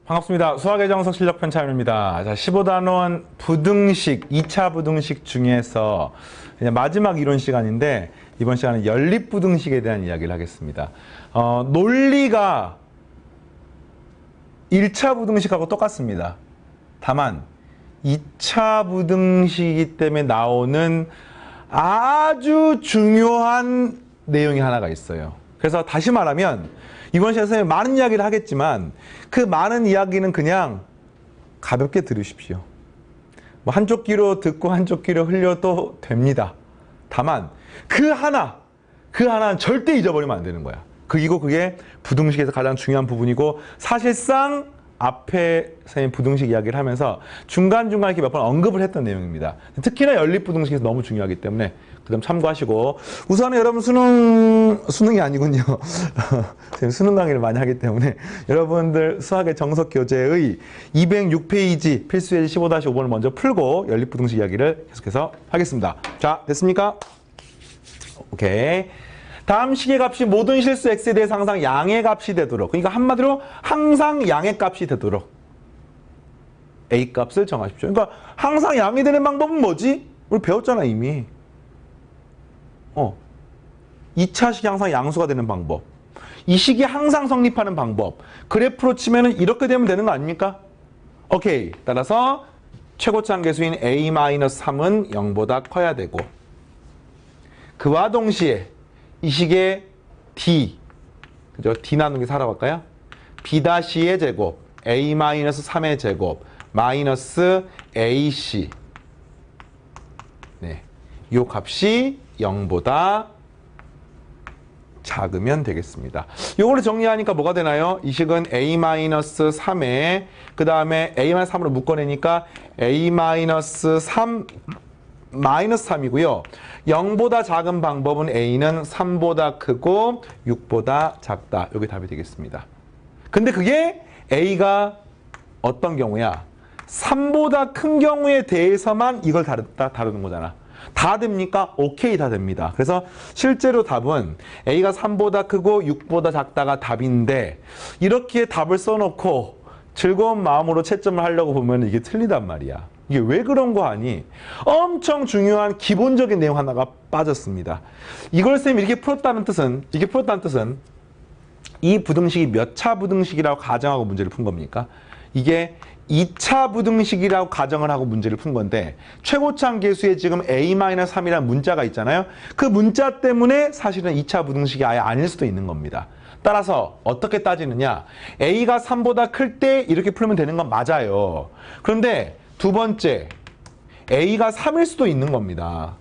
반갑습니다. 수학의 정석 실력편 차윤입니다. 자, 15단원 부등식, 2차 부등식 중에서 이제 마지막 이론 시간인데 이번 시간은 연립부등식에 대한 이야기를 하겠습니다. 논리가 1차 부등식하고 똑같습니다. 다만 2차 부등식이기 때문에 나오는 아주 중요한 내용이 하나가 있어요. 그래서 다시 말하면 이번 시간에 선생님이 많은 이야기를 하겠지만 그 많은 이야기는 그냥 가볍게 들으십시오. 뭐 한쪽 귀로 듣고 한쪽 귀로 흘려도 됩니다. 다만 그 하나는 절대 잊어버리면 안 되는 거야. 그리고 그게 부등식에서 가장 중요한 부분이고 사실상 앞에 선생님 부등식 이야기를 하면서 중간중간 이렇게 몇 번 언급을 했던 내용입니다. 특히나 연립부등식에서 너무 중요하기 때문에 그 점 참고하시고 우선은 여러분 수능이 아니군요. 수능 강의를 많이 하기 때문에 여러분들 수학의 정석 교재의 206페이지 필수예제 15-5번을 먼저 풀고 연립부등식 이야기를 계속해서 하겠습니다. 자, 됐습니까? 오케이. 다음 식의 값이 모든 실수 x에 대해서 항상 양의 값이 되도록, 그러니까 한마디로 항상 양의 값이 되도록 a 값을 정하십시오. 그러니까 항상 양이 되는 방법은 뭐지? 우리 배웠잖아 이미. 2차식이 항상 양수가 되는 방법, 이 식이 항상 성립하는 방법, 그래프로 치면은 이렇게 되면 되는 거 아닙니까? 오케이. 따라서 최고차 계수인 a-3은 0보다 커야 되고 그와 동시에 이 식의 d, 그죠? d 나누기 4라고 할까요? b-의 제곱, a-3의 제곱, 마이너스 ac. 네. 이 값이 0보다 작으면 되겠습니다. 이거를 정리하니까 뭐가 되나요? 이 식은 a-3에 그 다음에 a-3으로 묶어내니까 a-3 마이너스 3이고요. 0보다 작은 방법은 a는 3보다 크고 6보다 작다. 이게 답이 되겠습니다. 근데 그게 a가 어떤 경우야? 3보다 큰 경우에 대해서만 이걸 다루는 거잖아. 다 됩니까? 오케이, 다 됩니다. 그래서 실제로 답은 a가 3보다 크고 6보다 작다가 답인데 이렇게 답을 써놓고 즐거운 마음으로 채점을 하려고 보면 이게 틀리단 말이야. 이게 왜 그런 거 아니? 엄청 중요한 기본적인 내용 하나가 빠졌습니다. 이걸 쌤이 이렇게 풀었다는 뜻은 이 부등식이 몇 차 부등식이라고 가정하고 문제를 푼 겁니까? 이게 2차 부등식이라고 가정을 하고 문제를 푼 건데 최고차 계수에 지금 a-3이라는 문자가 있잖아요. 그 문자 때문에 사실은 2차 부등식이 아예 아닐 수도 있는 겁니다. 따라서 어떻게 따지느냐? a가 3보다 클 때 이렇게 풀면 되는 건 맞아요. 그런데 두 번째, a가 3일 수도 있는 겁니다.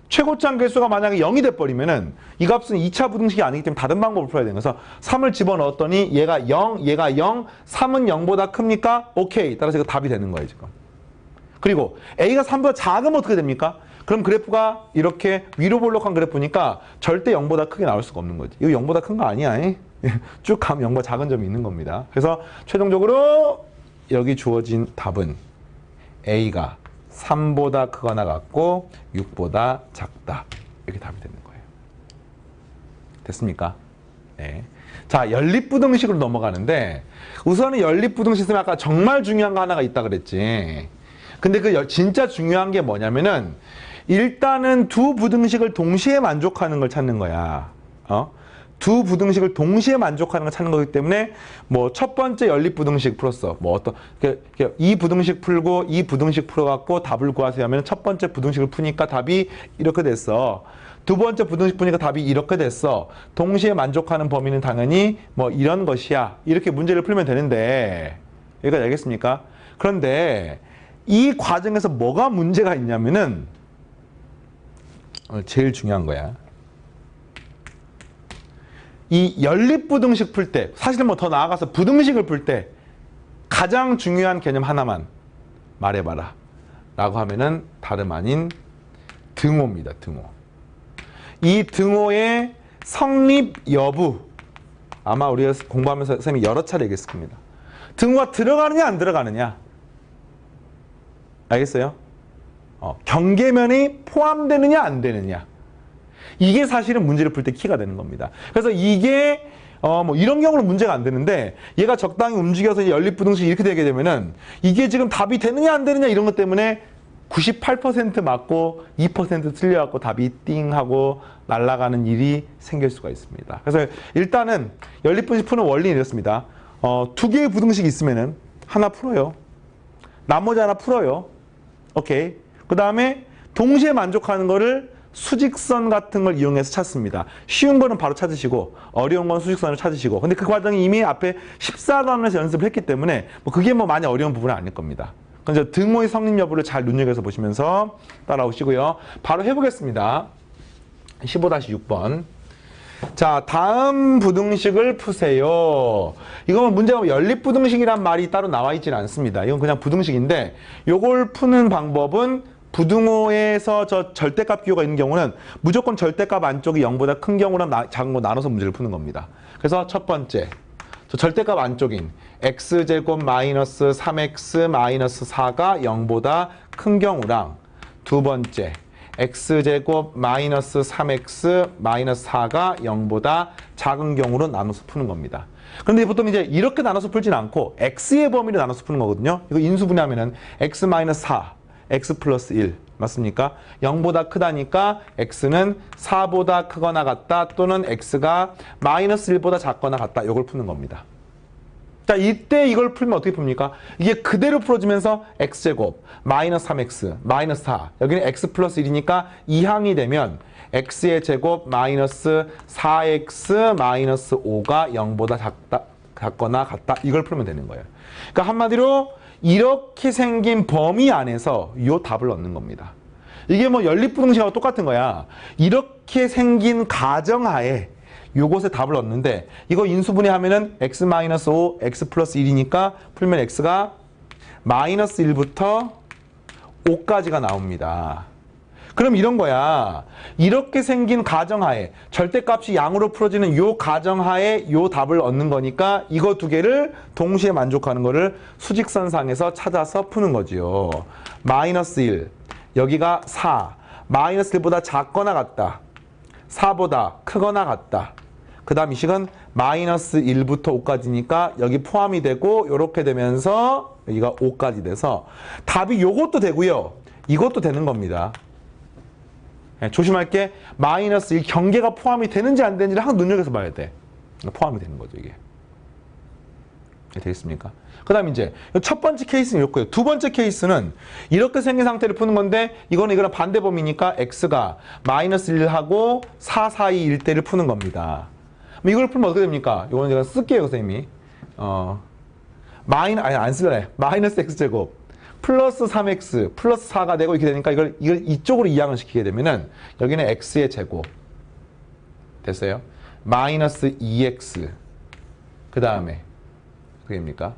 최고차 계수가 만약에 0이 돼버리면은 이 값은 2차 부등식이 아니기 때문에 다른 방법을 풀어야 돼요. 그래서 3을 집어넣었더니 얘가 0, 얘가 0, 3은 0보다 큽니까? 오케이. 따라서 이거 답이 되는 거예요, 지금. 그리고 a가 3보다 작으면 어떻게 됩니까? 그럼 그래프가 이렇게 위로 볼록한 그래프니까 절대 0보다 크게 나올 수가 없는 거지. 이거 0보다 큰 거 아니야. 쭉 가면 0보다 작은 점이 있는 겁니다. 그래서 최종적으로 여기 주어진 답은 a가 3보다 크거나 같고 6보다 작다. 이렇게 답이 되는 거예요. 됐습니까? 네. 자, 연립부등식으로 넘어가는데 우선은 연립부등식은 아까 정말 중요한 거 하나가 있다 그랬지. 근데 그 진짜 중요한 게 뭐냐면은 일단은 두 부등식을 동시에 만족하는 걸 찾는 거야. 두 부등식을 동시에 만족하는 걸 찾는 거기 때문에 뭐 첫 번째 연립부등식 풀었어. 뭐 어떤 이 부등식 풀고 이 부등식 풀어갖고 답을 구하세요 하면 첫 번째 부등식을 푸니까 답이 이렇게 됐어. 두 번째 부등식 푸니까 답이 이렇게 됐어. 동시에 만족하는 범위는 당연히 뭐 이런 것이야. 이렇게 문제를 풀면 되는데 여기까지 알겠습니까? 그런데 이 과정에서 뭐가 문제가 있냐면은 제일 중요한 거야. 이 연립부등식 풀 때, 사실은 뭐 더 나아가서 부등식을 풀 때 가장 중요한 개념 하나만 말해봐라 라고 하면은 다름 아닌 등호입니다. 등호. 이 등호의 성립 여부, 아마 우리가 공부하면서 선생님이 여러 차례 얘기했을 겁니다. 등호가 들어가느냐 안 들어가느냐. 알겠어요? 경계면이 포함되느냐 안 되느냐. 이게 사실은 문제를 풀 때 키가 되는 겁니다. 그래서 이게 뭐 이런 경우는 문제가 안 되는데 얘가 적당히 움직여서 연립부등식 이렇게 되게 되면은 이게 지금 답이 되느냐 안 되느냐 이런 것 때문에 98% 맞고 2% 틀려갖고 답이 띵 하고 날아가는 일이 생길 수가 있습니다. 그래서 일단은 연립분식 푸는 원리는 이렇습니다. 두 개의 부등식이 있으면은 하나 풀어요. 나머지 하나 풀어요. 오케이. 그 다음에 동시에 만족하는 거를 수직선 같은 걸 이용해서 찾습니다. 쉬운 거는 바로 찾으시고 어려운 건 수직선을 찾으시고 근데 그 과정이 이미 앞에 14단원에서 연습을 했기 때문에 뭐 그게 뭐 많이 어려운 부분은 아닐 겁니다. 그래서 등호의 성립 여부를 잘 눈여겨서 보시면서 따라오시고요. 바로 해보겠습니다. 15-6번. 자, 다음 부등식을 푸세요. 이건 문제가 연립부등식이란 말이 따로 나와 있지는 않습니다. 이건 그냥 부등식인데 요걸 푸는 방법은 부등호에서 저 절대값 기호가 있는 경우는 무조건 절대값 안쪽이 0보다 큰 경우랑 작은 거 나눠서 문제를 푸는 겁니다. 그래서 첫 번째, 저 절대값 안쪽인 x제곱 마이너스 3x 마이너스 4가 0보다 큰 경우랑 두 번째, x제곱 마이너스 3x 마이너스 4가 0보다 작은 경우로 나눠서 푸는 겁니다. 그런데 보통 이제 이렇게 나눠서 풀진 않고 x의 범위를 나눠서 푸는 거거든요. 이거 인수분해하면은 x 마이너스 4 x 플러스 1 맞습니까? 0보다 크다니까 x는 4보다 크거나 같다 또는 x가 마이너스 1보다 작거나 같다. 이걸 푸는 겁니다. 자, 이때 이걸 풀면 어떻게 풉니까? 이게 그대로 풀어지면서 x제곱 마이너스 3x 마이너스 4 여기는 x 플러스 1이니까 이항이 되면 x의 제곱 마이너스 4x 마이너스 5가 0보다 작거나 같다. 이걸 풀면 되는 거예요. 그러니까 한마디로 이렇게 생긴 범위 안에서 이 답을 넣는 겁니다. 이게 뭐 연립부등식하고 똑같은 거야. 이렇게 생긴 가정하에 요것에 답을 얻는데 이거 인수분해하면은 x-5, x 플러스 1이니까 풀면 x가 마이너스 1부터 5까지가 나옵니다. 그럼 이런 거야. 이렇게 생긴 가정하에 절대값이 양으로 풀어지는 요 가정하에 요 답을 얻는 거니까 이거 두 개를 동시에 만족하는 거를 수직선상에서 찾아서 푸는 거지요. 마이너스 1, 여기가 4, 마이너스 1보다 작거나 같다. 4보다 크거나 같다. 그 다음 이 식은 마이너스 1부터 5까지니까 여기 포함이 되고 요렇게 되면서 여기가 5까지 돼서 답이 요것도 되고요. 이것도 되는 겁니다. 네, 조심할 게 마이너스 1 경계가 포함이 되는지 안 되는지를 항상 눈여겨서 봐야 돼. 포함이 되는 거죠, 이게. 네, 되겠습니까? 그 다음 이제 첫 번째 케이스는 이렇고요. 두 번째 케이스는 이렇게 생긴 상태를 푸는 건데 이거랑 반대 범위니까 x가 마이너스 1하고 4 사이 일대를 푸는 겁니다. 그럼 이걸 풀면 어떻게 됩니까? 이거는 제가 쓸게요, 선생님이. 안 쓸래. 마이너스 x제곱 플러스 3x 플러스 4가 되고 이렇게 되니까 이걸 이쪽으로 이항을 시키게 되면은 여기는 x의 제곱 됐어요? 마이너스 2x 그 다음에 어떻게 됩니까?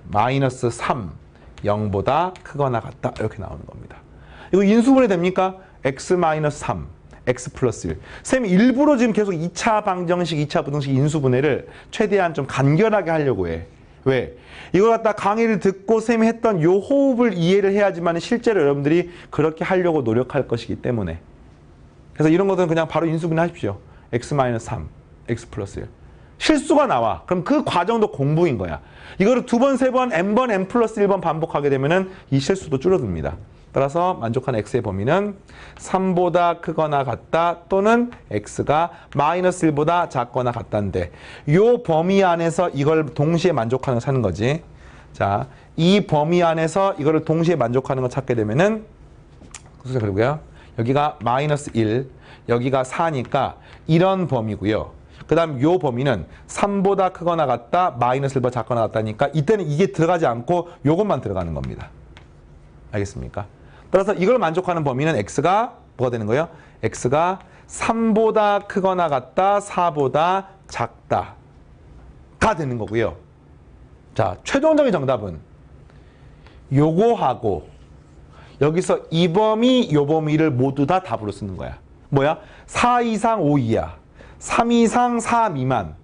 마이너스 3 0보다 크거나 같다 이렇게 나오는 겁니다. 이거 인수분해 됩니까? x 마이너스 3 x 플러스 1 쌤이 일부러 지금 계속 2차 방정식 2차 부등식 인수분해를 최대한 좀 간결하게 하려고 해. 왜? 이걸 갖다 강의를 듣고 쌤이 했던 요 호흡을 이해를 해야지만 실제로 여러분들이 그렇게 하려고 노력할 것이기 때문에. 그래서 이런 것들은 그냥 바로 인수분해 하십시오. x-3, x 플러스 1. 실수가 나와. 그럼 그 과정도 공부인 거야. 이거를 두 번, 세 번, n번, n 플러스 1번 반복하게 되면은 이 실수도 줄어듭니다. 따라서 만족한 x의 범위는 3보다 크거나 같다 또는 x가 마이너스 1보다 작거나 같다인데 이 범위 안에서 이걸 동시에 만족하는 거 찾는 거지. 자, 이 범위 안에서 이거를 동시에 만족하는 거 찾게 되면은 그리고요. 여기가 마이너스 1, 여기가 4니까 이런 범위고요. 그 다음 요 범위는 3보다 크거나 같다, 마이너스 1보다 작거나 같다니까 이때는 이게 들어가지 않고 요것만 들어가는 겁니다. 알겠습니까? 따라서 이걸 만족하는 범위는 x가 뭐가 되는 거예요? x가 3보다 크거나 같다, 4보다 작다가 되는 거고요. 자, 최종적인 정답은 요거하고 여기서 이 범위, 요 범위를 모두 다 답으로 쓰는 거야. 뭐야? 4 이상 5 이하, 3 이상 4 미만.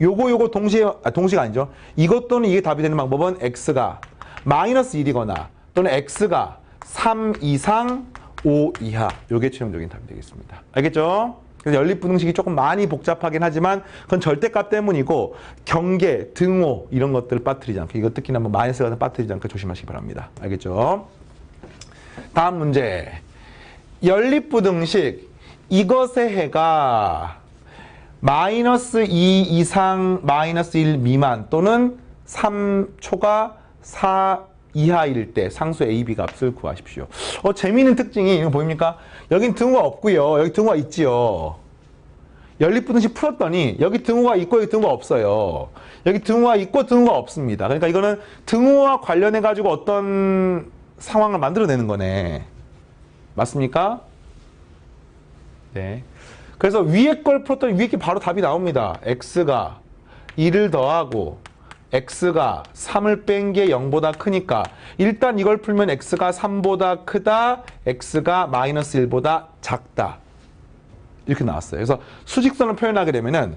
요거 동시가 아니죠. 이것 또는 이게 답이 되는 방법은 x가 마이너스 1이거나 또는 x가 3 이상 5 이하. 요게 최종적인 답이 되겠습니다. 알겠죠? 그래서 연립부등식이 조금 많이 복잡하긴 하지만 그건 절대값 때문이고 경계, 등호 이런 것들을 빠뜨리지 않게 이거 특히나 뭐 마이너스 같은 빠뜨리지 않게 조심하시기 바랍니다. 알겠죠? 다음 문제. 연립부등식 이것의 해가 마이너스 2 이상 마이너스 1 미만 또는 3초가 4 이하일 때 상수 A, B 값을 구하십시오. 재미있는 특징이 이거 보입니까? 여긴 등호가 없고요. 여기 등호가 있지요. 연립부등식 풀었더니 여기 등호가 있고 여기 등호가 없어요. 여기 등호가 있고 등호가 없습니다. 그러니까 이거는 등호와 관련해 가지고 어떤 상황을 만들어내는 거네. 맞습니까? 네. 그래서 위에 걸 풀었더니 위에 게 바로 답이 나옵니다. x가 2를 더하고 x가 3을 뺀 게 0보다 크니까 일단 이걸 풀면 x가 3보다 크다, x가 마이너스 1보다 작다. 이렇게 나왔어요. 그래서 수직선을 표현하게 되면은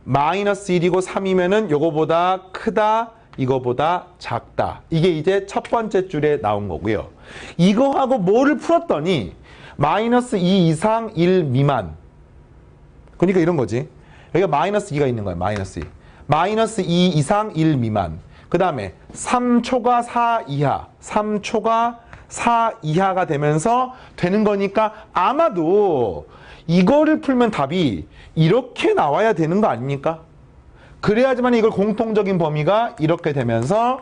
마이너스 1이고 3이면은 요거보다 크다, 이거보다 작다. 이게 이제 첫 번째 줄에 나온 거고요. 이거하고 뭐를 풀었더니 마이너스 2 이상 1 미만. 그러니까 이런 거지. 여기가 마이너스 2가 있는 거야. 마이너스 2. 마이너스 2 이상 1 미만. 그 다음에 3초가 4 이하. 3초가 4 이하가 되면서 되는 거니까 아마도 이거를 풀면 답이 이렇게 나와야 되는 거 아닙니까? 그래야지만 이걸 공통적인 범위가 이렇게 되면서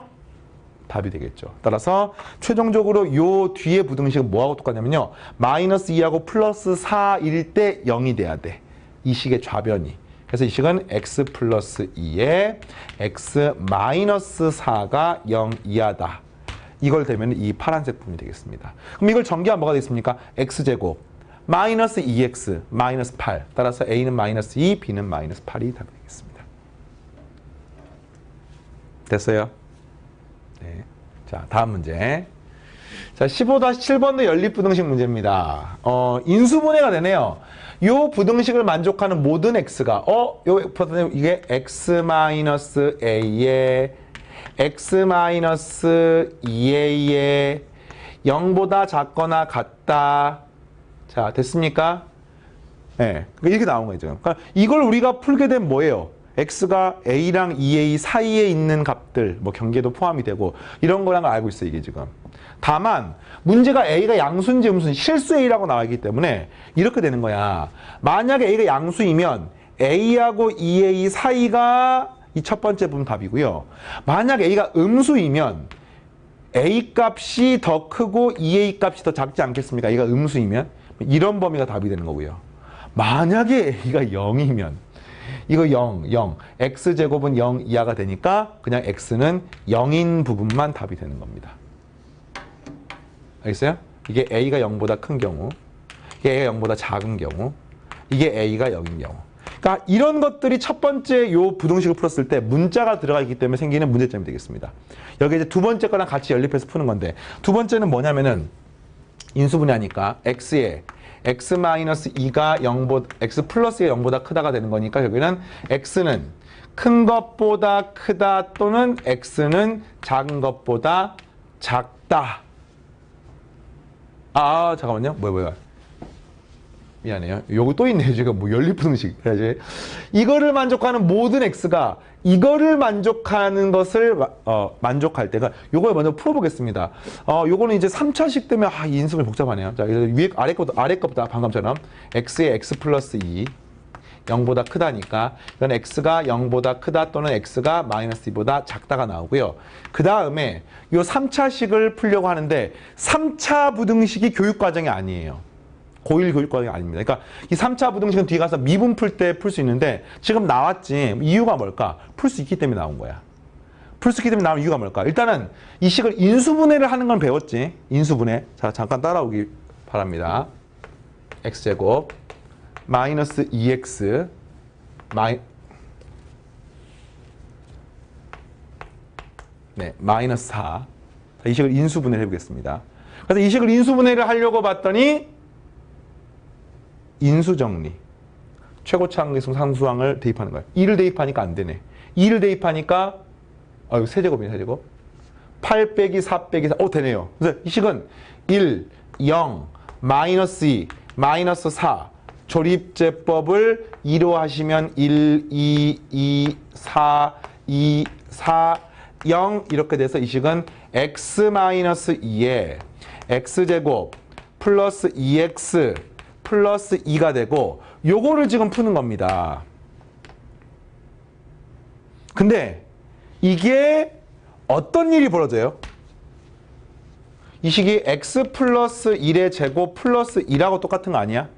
답이 되겠죠. 따라서 최종적으로 요 뒤에 부등식은 뭐하고 똑같냐면요. 마이너스 2하고 플러스 4일 때 0이 돼야 돼. 이 식의 좌변이. 그래서 이 식은 x 플러스 2에 x 마이너스 4가 0 이하다. 이걸 되면 이 파란색 부분이 되겠습니다. 그럼 이걸 전개하면 뭐가 되겠습니까? x제곱 마이너스 2x 마이너스 8. 따라서 a는 마이너스 2, b는 마이너스 8이 답이 되겠습니다. 됐어요? 네. 자, 다음 문제. 자, 15-7번도 연립부등식 문제입니다. 인수분해가 되네요. 요 부등식을 만족하는 모든 x가 이게 x-a에 x-2a에 0보다 작거나 같다. 자, 됐습니까? 네, 이렇게 나온 거예요, 지금. 그러니까 이걸 우리가 풀게 되면 뭐예요? x가 a랑 2a 사이에 있는 값들, 뭐 경계도 포함이 되고 이런 거란 걸 알고 있어요, 이게 지금. 다만 문제가 a가 양수인지 음수인지 실수 a라고 나와 있기 때문에 이렇게 되는 거야. 만약에 a가 양수이면 a하고 2a 사이가 이 첫 번째 부분 답이고요. 만약 a가 음수이면 a 값이 더 크고 2a 값이 더 작지 않겠습니까? a가 음수이면 이런 범위가 답이 되는 거고요. 만약에 a가 0이면 이거 0, x제곱은 0 이하가 되니까 그냥 x는 0인 부분만 답이 되는 겁니다. 알겠어요? 이게 a가 0보다 큰 경우, 이게 a가 0보다 작은 경우, 이게 a가 0인 경우. 그러니까 이런 것들이 첫 번째 요 부등식을 풀었을 때 문자가 들어가 있기 때문에 생기는 문제점이 되겠습니다. 여기 이제 두 번째 거랑 같이 연립해서 푸는 건데 두 번째는 뭐냐면은 인수분해하니까 x에 x-2가 0보다 x 플러스가 0보다 크다가 되는 거니까 여기는 x는 큰 것보다 크다 또는 x는 작은 것보다 작다. 잠깐만요. 뭐야. 미안해요. 요거 또 있네요. 지금 뭐 연립부등식 해야지. 이거를 만족하는 모든 x가 이거를 만족하는 것을 만족할 때가 요걸 먼저 풀어보겠습니다. 요거는 이제 3차식 때문에 이 인수분해 복잡하네요. 자, 위에 아래 것보다 방금처럼 x의 x 플러스 2 0보다 크다니까 이건 x가 0보다 크다 또는 x가 마이너스 2보다 작다가 나오고요. 그 다음에 요 3차식을 풀려고 하는데 3차 부등식이 교육과정이 아니에요. 고1 교육과정이 아닙니다. 그러니까 이 3차 부등식은 뒤에 가서 미분 풀 때 풀 수 있는데 지금 나왔지. 이유가 뭘까? 풀 수 있기 때문에 나온 거야. 풀 수 있기 때문에 나온 이유가 뭘까? 일단은 이 식을 인수분해를 하는 건 배웠지. 인수분해. 자, 잠깐 따라오기 바랍니다. x제곱 마이너스 2x 마이너스 4. 자, 이 식을 인수분해를 해보겠습니다. 그래서 이 식을 인수분해를 하려고 봤더니 인수정리. 최고차항계수 상수항을 대입하는 거예요. 2를 대입하니까 안 되네. 2를 대입하니까 이거 세제곱이네, 세제곱. 8 빼기 4 빼기 4. 되네요. 그래서 이 식은 1, 0, 마이너스 2, 마이너스 4, 조립제법을 2로 하시면 1, 2, 4, 2, 4, 0 이렇게 돼서 이 식은 x-2에 x제곱 플러스 2x 플러스 2가 되고 요거를 지금 푸는 겁니다. 근데 이게 어떤 일이 벌어져요? 이 식이 x 플러스 1의 제곱 플러스 2라고 똑같은 거 아니야?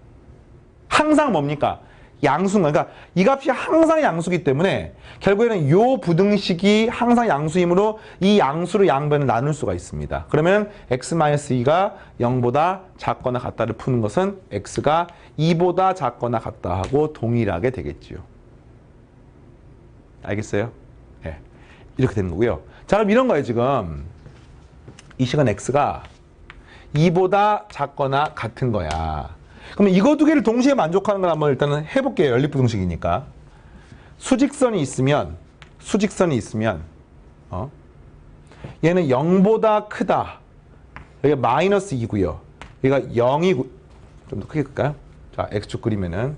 항상 뭡니까? 양수인 거야. 그러니까 이 값이 항상 양수기 때문에 결국에는 요 부등식이 항상 양수이므로 이 양수로 양변을 나눌 수가 있습니다. 그러면 x-2가 0보다 작거나 같다를 푸는 것은 x가 2보다 작거나 같다 하고 동일하게 되겠지요. 알겠어요? 네. 이렇게 되는 거고요. 자, 그럼 이런 거예요, 지금. 이 식은 x가 2보다 작거나 같은 거야. 그러면 이거 두 개를 동시에 만족하는 걸 한번 일단은 해볼게요. 연립부등식이니까. 수직선이 있으면 얘는 0보다 크다. 여기가 마이너스 2고요. 여기가 0이고, 좀 더 크게 끌까요? 자, x축 그리면은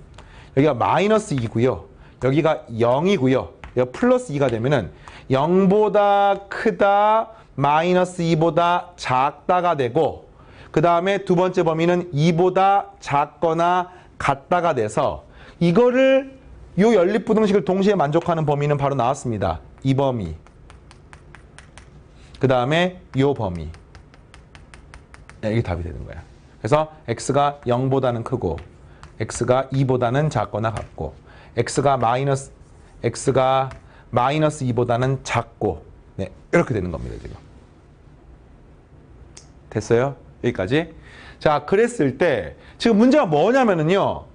여기가 마이너스 2고요. 여기가 0이고요. 여기가 플러스 2가 되면은 0보다 크다, 마이너스 2보다 작다가 되고, 그 다음에 두 번째 범위는 2보다 작거나 같다가 돼서 이거를 요 연립부등식을 동시에 만족하는 범위는 바로 나왔습니다. 이 범위. 그 다음에 요 범위. 네, 이게 답이 되는 거야. 그래서 x가 0보다는 크고 x가 2보다는 작거나 같고 x가 마이너스 2보다는 작고 네, 이렇게 되는 겁니다. 지금. 됐어요? 여기까지. 자, 그랬을 때 지금 문제가 뭐냐면은요.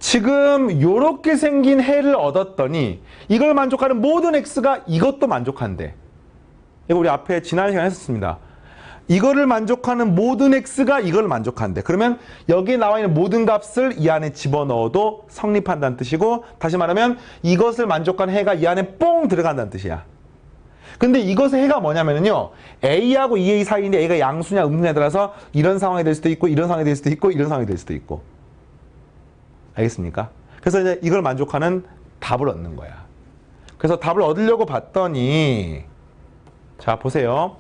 지금 요렇게 생긴 해를 얻었더니 이걸 만족하는 모든 x가 이것도 만족한대. 이거 우리 앞에 지난 시간에 했었습니다. 이거를 만족하는 모든 x가 이걸 만족한대. 그러면 여기에 나와 있는 모든 값을 이 안에 집어넣어도 성립한다는 뜻이고, 다시 말하면 이것을 만족하는 해가 이 안에 뽕 들어간다는 뜻이야. 근데 이것의 해가 뭐냐면요. A하고 2A 사이인데 A가 양수냐 음수냐에 따라서 이런 상황이 될 수도 있고, 이런 상황이 될 수도 있고, 이런 상황이 될 수도 있고. 알겠습니까? 그래서 이제 이걸 만족하는 답을 얻는 거야. 그래서 답을 얻으려고 봤더니, 자, 보세요.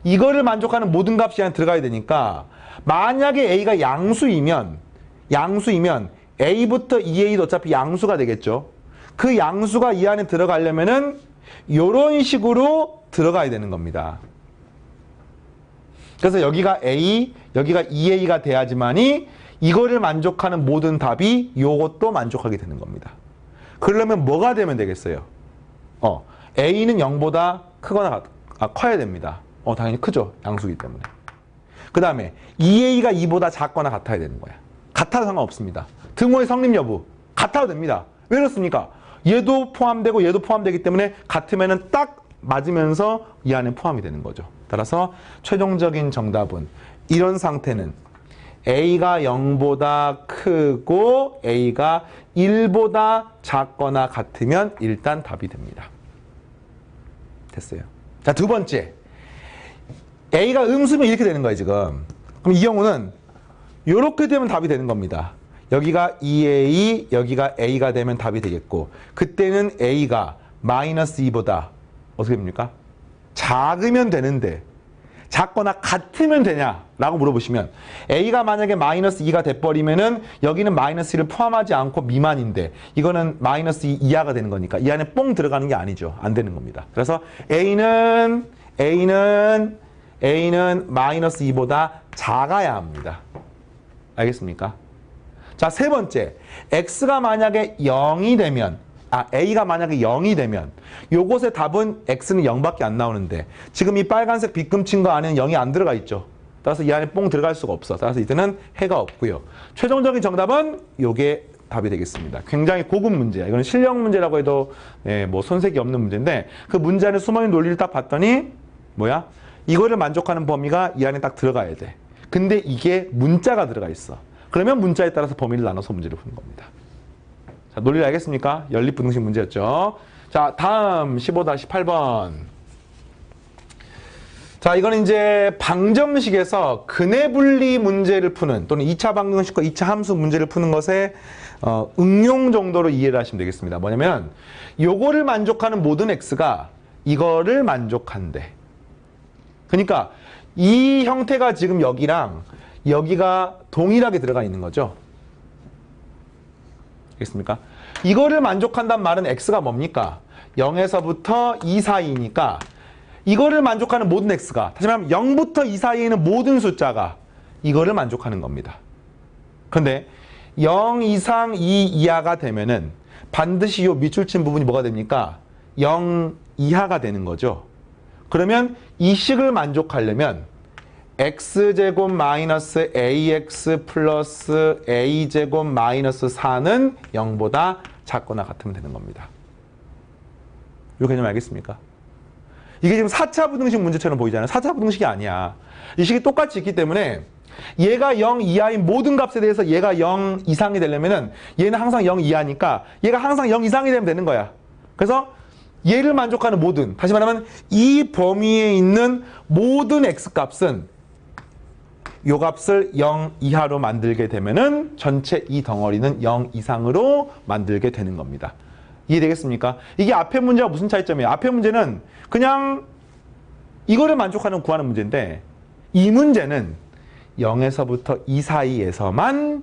이거를 만족하는 모든 값이 안에 들어가야 되니까, 만약에 A가 양수이면 A부터 2A도 어차피 양수가 되겠죠. 그 양수가 이 안에 들어가려면은 요런 식으로 들어가야 되는 겁니다. 그래서 여기가 A, 여기가 2A가 돼야지만이 이거를 만족하는 모든 답이 요것도 만족하게 되는 겁니다. 그러려면 뭐가 되면 되겠어요? A는 0보다 크거나 커야 됩니다. 당연히 크죠. 양수기 때문에. 그 다음에 2A가 2보다 작거나 같아야 되는 거야. 같아도 상관없습니다. 등호의 성립 여부 같아도 됩니다. 왜 그렇습니까? 얘도 포함되고 얘도 포함되기 때문에 같으면은 딱 맞으면서 이 안에 포함이 되는 거죠. 따라서 최종적인 정답은 이런 상태는 A가 0보다 크고 A가 1보다 작거나 같으면 일단 답이 됩니다. 됐어요. 자, 두 번째. A가 음수면 이렇게 되는 거예요, 지금. 그럼 이 경우는 이렇게 되면 답이 되는 겁니다. 여기가 2A, 여기가 A가 되면 답이 되겠고, 그때는 A가 마이너스 2보다 어떻게 됩니까? 작으면 되는데 작거나 같으면 되냐라고 물어보시면, A가 만약에 마이너스 2가 돼버리면은 여기는 마이너스 1을 포함하지 않고 미만인데 이거는 마이너스 2 이하가 되는 거니까 이 안에 뽕 들어가는 게 아니죠. 안 되는 겁니다. 그래서 A는 마이너스 2보다 작아야 합니다. 알겠습니까? 자, 세 번째. X가 만약에 0이 되면, A가 만약에 0이 되면 요것의 답은 X는 0밖에 안 나오는데 지금 이 빨간색 빗금친 거 안에는 0이 안 들어가 있죠. 따라서 이 안에 뽕 들어갈 수가 없어. 따라서 이때는 해가 없고요. 최종적인 정답은 요게 답이 되겠습니다. 굉장히 고급 문제야. 이거는 실력 문제라고 해도 뭐 손색이 없는 문제인데, 그 문제 안에 숨어있는 논리를 딱 봤더니 뭐야? 이거를 만족하는 범위가 이 안에 딱 들어가야 돼. 근데 이게 문자가 들어가 있어. 그러면 문자에 따라서 범위를 나눠서 문제를 푸는 겁니다. 자, 논리를 알겠습니까? 연립부등식 문제였죠. 자, 다음 15-8번. 자, 이건 이제 방정식에서 근해분리 문제를 푸는 또는 2차 방정식과 2차 함수 문제를 푸는 것에 응용 정도로 이해를 하시면 되겠습니다. 뭐냐면 요거를 만족하는 모든 x가 이거를 만족한대. 그러니까 이 형태가 지금 여기랑 여기가 동일하게 들어가 있는 거죠. 알겠습니까? 이거를 만족한다는 말은 x가 뭡니까? 0에서부터 2 사이니까 이거를 만족하는 모든 x가, 다시 말하면 0부터 2 사이에 있는 모든 숫자가 이거를 만족하는 겁니다. 그런데 0 이상 2 이하가 되면은 반드시 이 밑줄 친 부분이 뭐가 됩니까? 0 이하가 되는 거죠. 그러면 이 식을 만족하려면 x제곱 마이너스 ax 플러스 a제곱 마이너스 4는 0보다 작거나 같으면 되는 겁니다. 이 개념 알겠습니까? 이게 지금 4차 부등식 문제처럼 보이잖아요. 4차 부등식이 아니야. 이 식이 똑같이 있기 때문에 얘가 0 이하인 모든 값에 대해서 얘가 0 이상이 되려면은 얘는 항상 0 이하니까 얘가 항상 0 이상이 되면 되는 거야. 그래서 얘를 만족하는 모든, 다시 말하면 이 범위에 있는 모든 x값은 요 값을 0 이하로 만들게 되면은 전체 이 덩어리는 0 이상으로 만들게 되는 겁니다. 이해되겠습니까? 이게 앞에 문제와 무슨 차이점이에요? 앞에 문제는 그냥 이거를 만족하는 구하는 문제인데 이 문제는 0에서부터 2 사이에서만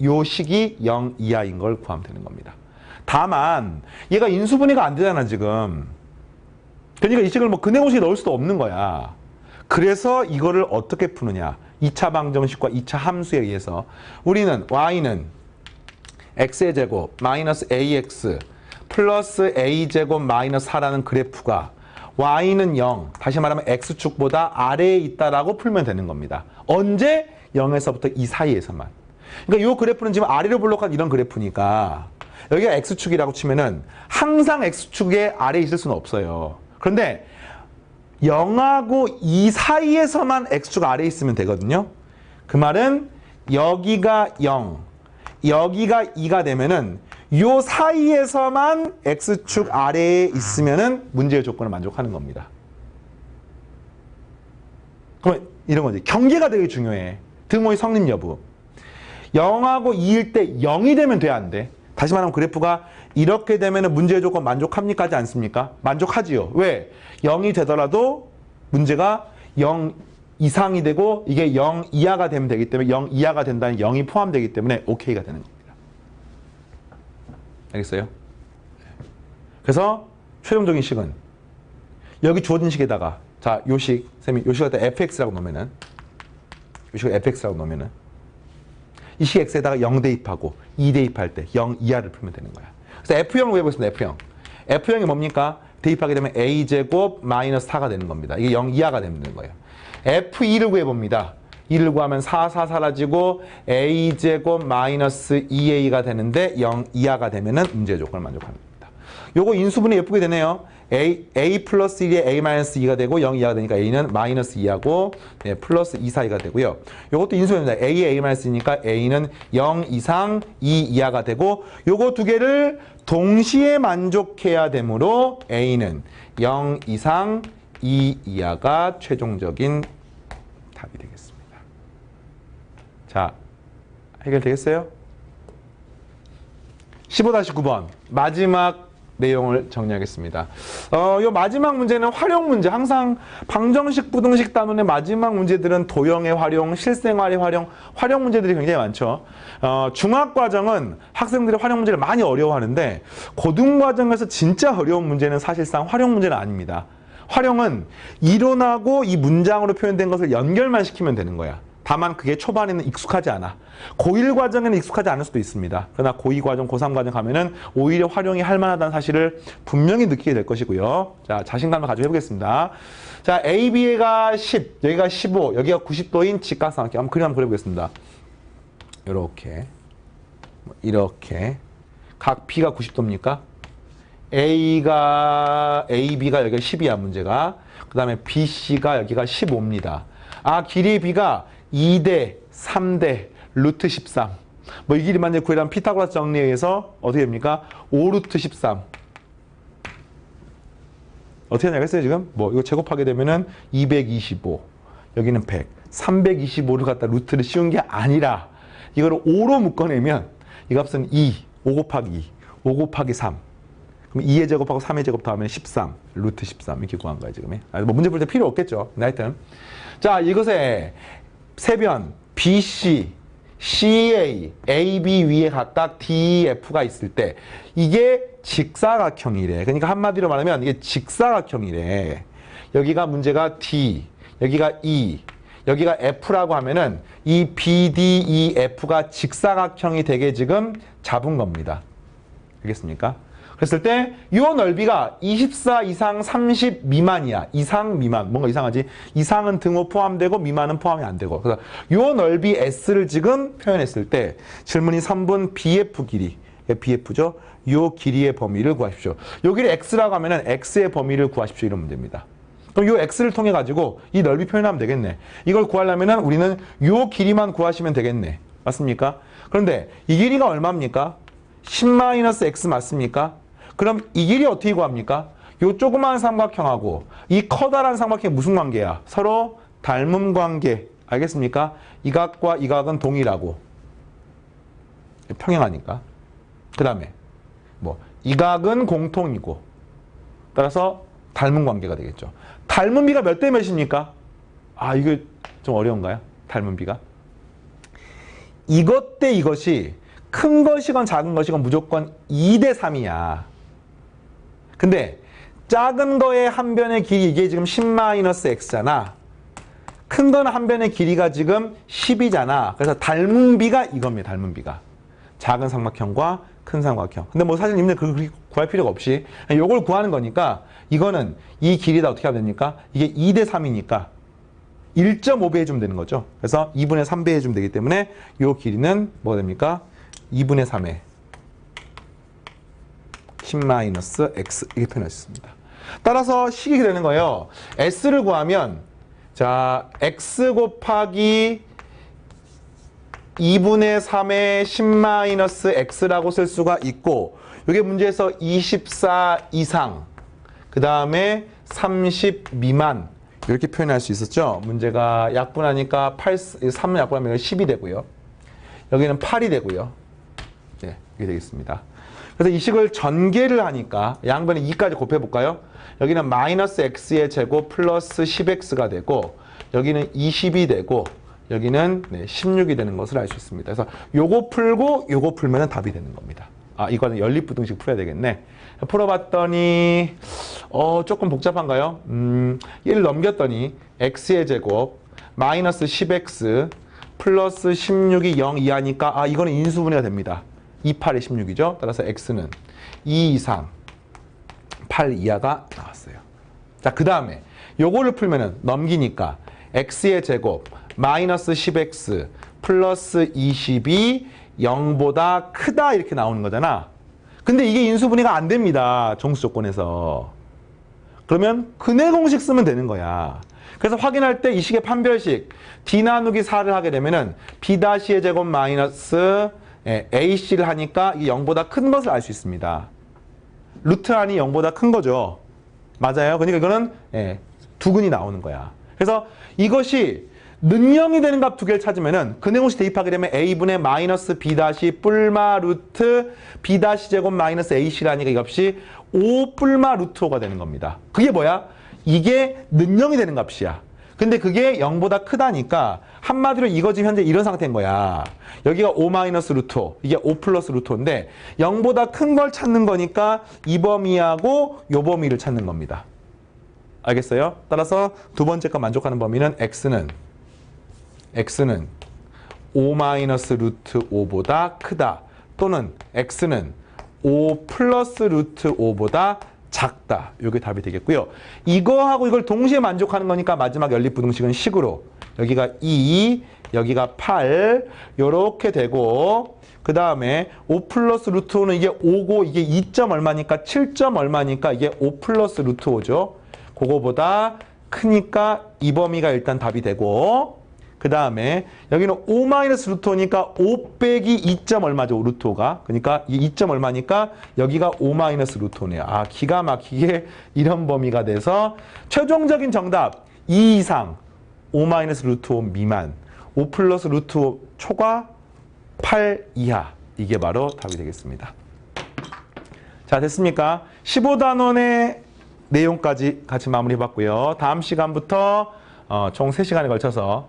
요 식이 0 이하인 걸 구하면 되는 겁니다. 다만 얘가 인수분해가 안 되잖아 지금. 그러니까 이 식을 뭐 근해공식에 넣을 수도 없는 거야. 그래서 이거를 어떻게 푸느냐? 2차 방정식과 2차 함수에 의해서 우리는 y는 x의 제곱 마이너스 ax 플러스 a제곱 마이너스 4라는 그래프가 y는 0, 다시 말하면 x축보다 아래에 있다라고 풀면 되는 겁니다. 언제? 0에서부터 이 사이에서만. 그러니까 이 그래프는 지금 아래로 블록한 이런 그래프니까 여기가 x축이라고 치면은 항상 x축의 아래에 있을 수는 없어요. 그런데 0하고 2 사이에서만 x축 아래에 있으면 되거든요. 그 말은 여기가 0, 여기가 2가 되면은 요 사이에서만 x축 아래에 있으면은 문제의 조건을 만족하는 겁니다. 그럼 이런 거지. 경계가 되게 중요해. 등호의 성립 여부. 0하고 2일 때 0이 되면 돼, 안 돼? 다시 말하면 그래프가 이렇게 되면은 문제의 조건 만족합니까? 하지 않습니까? 만족하지요. 왜? 0이 되더라도 문제가 0 이상이 되고 이게 0 이하가 되면 되기 때문에 0 이하가 된다는 0이 포함되기 때문에 OK가 되는 겁니다. 알겠어요? 그래서 최종적인 식은 여기 주어진 식에다가 자, 요 식, 쌤이 요 식을 갖다 fx라고 넣으면은 요 식을 fx라고 넣으면은 이 식 x에다가 0 대입하고 2 대입할 때 0 이하를 풀면 되는 거야. 그래서 F형을 구해보겠습니다. F형. F형이 뭡니까? 대입하게 되면 a제곱 마이너스 4가 되는 겁니다. 이게 0 이하가 되는 거예요. F2를 구해봅니다. 2를 구하면 4 사라지고 a제곱 마이너스 2a가 되는데 0 이하가 되면은 문제의 조건을 만족하는 겁니다. 요거 인수분해 예쁘게 되네요. a 플러스 1에 a 마이너스 2가 되고 0 이하가 되니까 a는 마이너스 2하고 네, 플러스 2 사이가 되고요. 요것도 인수분해입니다. a에 a 마이너스 2니까 a는 0 이상 2 이하가 되고 요거 두 개를 동시에 만족해야 되므로 a는 0 이상 2 이하가 최종적인 답이 되겠습니다. 자, 해결되겠어요? 15-9번 마지막 내용을 정리하겠습니다. 요 마지막 문제는 활용 문제. 항상 방정식, 부등식 단원의 마지막 문제들은 도형의 활용, 실생활의 활용 문제들이 굉장히 많죠. 중학과정은 학생들이 활용 문제를 많이 어려워하는데 고등과정에서 진짜 어려운 문제는 사실상 활용 문제는 아닙니다. 활용은 이론하고 이 문장으로 표현된 것을 연결만 시키면 되는 거야. 다만 그게 초반에는 익숙하지 않아. 고1 과정에는 익숙하지 않을 수도 있습니다. 그러나 고2 과정, 고3 과정 가면은 오히려 활용이 할 만하다는 사실을 분명히 느끼게 될 것이고요. 자, 자신감을 가지고 해보겠습니다. 자, A, B가 10, 여기가 15, 여기가 90도인 직각삼각형. 한번 그림 한번 그려보겠습니다. 이렇게. 각 B가 90도입니까? B가 여기가 10이야, 문제가. 그 다음에 BC가 여기가 15입니다. 아, 길이의 B가 2대, 3대, 루트 13. 뭐 이 길이만 이제 구해라면 피타고라스 정리에 의해서 어떻게 됩니까? 5루트 13. 어떻게 하냐겠어요 지금? 뭐 이거 제곱하게 되면은 225, 여기는 100, 325를 갖다 루트를 씌운 게 아니라 이거를 5로 묶어내면 이 값은 2, 5 곱하기 2, 5 곱하기 3. 그럼 2의 제곱하고 3의 제곱 더하면 13, 루트 13 이렇게 구한 거야 지금. 뭐 문제 볼 때 필요 없겠죠. 하여튼 자 이것에 세변 BC, CA, AB 위에 각각 DF가 있을 때 이게 직사각형이래. 그러니까 한마디로 말하면 이게 직사각형이래. 여기가 문제가 D, 여기가 E, 여기가 F라고 하면은 이 BDEF가 직사각형이 되게 지금 잡은 겁니다. 알겠습니까? 그랬을 때 이 넓이가 24 이상 30 미만이야. 이상 미만. 뭔가 이상하지? 이상은 등호 포함되고 미만은 포함이 안 되고. 그래서 이 넓이 S를 지금 표현했을 때 질문이 3번 BF 길이. BF죠. 이 길이의 범위를 구하십시오. 여기를 X라고 하면은 X의 범위를 구하십시오. 이런 문제입니다. 그럼 이 X를 통해 가지고 이 넓이 표현하면 되겠네. 이걸 구하려면은 우리는 이 길이만 구하시면 되겠네. 맞습니까? 그런데 이 길이가 얼마입니까? 10-X 맞습니까? 그럼 이 길이 어떻게 구합니까? 요 조그마한 삼각형하고 이 커다란 삼각형이 무슨 관계야? 서로 닮음 관계. 알겠습니까? 이 각과 이 각은 동일하고 평행하니까. 그 다음에 뭐 이 각은 공통이고 따라서 닮은 관계가 되겠죠. 닮은 비가 몇 대 몇입니까? 아 이거 좀 어려운가요? 닮은 비가? 이것 대 이것이 큰 것이건 작은 것이건 무조건 2대 3이야. 근데 작은 거의 한 변의 길이 이게 지금 10-x잖아. 큰 거는 한 변의 길이가 지금 10이잖아. 그래서 닮은 비가 이겁니다. 닮은 비가. 작은 삼각형과 큰 삼각형. 근데 뭐 사실 님들 그렇게 구할 필요가 없이 이걸 구하는 거니까 이거는 이 길이다 어떻게 하면 됩니까? 이게 2대 3이니까 1.5배 해주면 되는 거죠. 그래서 2분의 3배 해주면 되기 때문에 이 길이는 뭐가 됩니까? 2분의 3에 10-x 이렇게 표현할 수 있습니다. 따라서 식이 되는 거예요. S를 구하면 자 x 곱하기 2분의 3의 10-x라고 쓸 수가 있고 이게 문제에서 24 이상 그 다음에 30 미만 이렇게 표현할 수 있었죠. 문제가 약분하니까 3 약분하면 10이 되고요. 여기는 8이 되고요. 네, 이렇게 되겠습니다. 그래서 이 식을 전개를 하니까 양변에 2까지 곱해볼까요? 여기는 마이너스 x의 제곱 플러스 10x가 되고 여기는 20이 되고 여기는 16이 되는 것을 알 수 있습니다. 그래서 요거 풀고 요거 풀면 답이 되는 겁니다. 아 이거는 연립부등식 풀어야 되겠네. 풀어봤더니 조금 복잡한가요? 1 넘겼더니 x의 제곱 마이너스 10x 플러스 16이 0 이하니까 아 이거는 인수분해가 됩니다. 2, 8에 16이죠. 따라서 x는 2 이상 8 이하가 나왔어요. 자, 그 다음에 요거를 풀면은 넘기니까 x의 제곱 마이너스 10x 플러스 20이 0보다 크다 이렇게 나오는 거잖아. 근데 이게 인수분해가 안 됩니다. 정수 조건에서. 그러면 근해 공식 쓰면 되는 거야. 그래서 확인할 때 이 식의 판별식 d 나누기 4를 하게 되면은 b-의 제곱 마이너스 ac를 하니까 이게 0보다 큰 것을 알 수 있습니다. 루트 안이 0보다 큰 거죠. 맞아요. 그러니까 이거는 두근이 나오는 거야. 그래서 이것이 능형이 되는 값 두 개를 찾으면은 근해 공식 대입하게 되면 a분의 마이너스 b 뿔마 루트 b 제곱 마이너스 ac라니까 이 값이 5 뿔마 루트 5가 되는 겁니다. 그게 뭐야? 이게 능형이 되는 값이야. 근데 그게 0보다 크다니까 한마디로 이거 지금 현재 이런 상태인 거야. 여기가 5 마이너스 루트 5, 이게 5 플러스 루트 5인데 0보다 큰 걸 찾는 거니까 이 범위하고 요 범위를 찾는 겁니다. 알겠어요? 따라서 두 번째 거 만족하는 범위는 x는 5 마이너스 루트 5보다 크다. 또는 x는 5 플러스 루트 5보다 작다. 이게 답이 되겠고요. 이거하고 이걸 동시에 만족하는 거니까 마지막 연립부등식은 식으로 여기가 2, 여기가 8 이렇게 되고 그 다음에 5 플러스 루트 5는 이게 5고 이게 2점 얼마니까 7점 얼마니까 이게 5 플러스 루트 5죠. 그거보다 크니까 이 범위가 일단 답이 되고 그 다음에 여기는 5 마이너스 루트 5니까 5 빼기 2 점 얼마죠? 루트 5가. 그러니까 이 2 점 얼마니까 여기가 5 마이너스 루트 5네요. 아, 기가 막히게 이런 범위가 돼서 최종적인 정답 2 이상 5 마이너스 루트 5 미만 5 플러스 루트 5 초과 8 이하. 이게 바로 답이 되겠습니다. 자, 됐습니까? 15단원의 내용까지 같이 마무리해봤고요. 다음 시간부터 총 3시간에 걸쳐서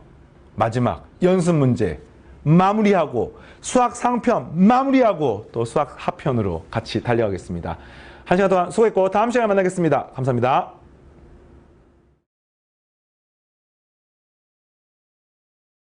마지막 연습 문제 마무리하고 수학 상편 마무리하고 또 수학 하편으로 같이 달려가겠습니다. 한 시간 동안 수고했고 다음 시간에 만나겠습니다. 감사합니다.